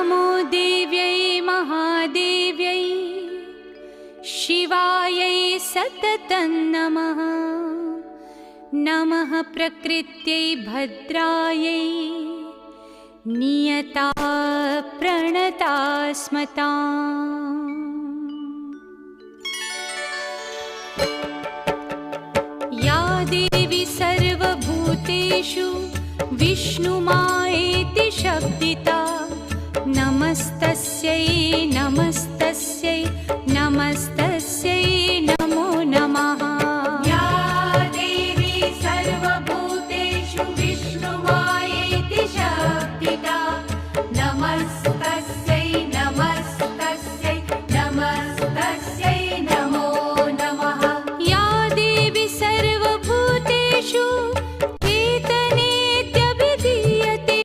नमो देव्यै महादेव्यै शिवायै सततं नमः। नमः प्रकृत्यै भद्रायै नियता प्रणता स्मताम्। या देवी सर्वभूतेषु विष्णुमा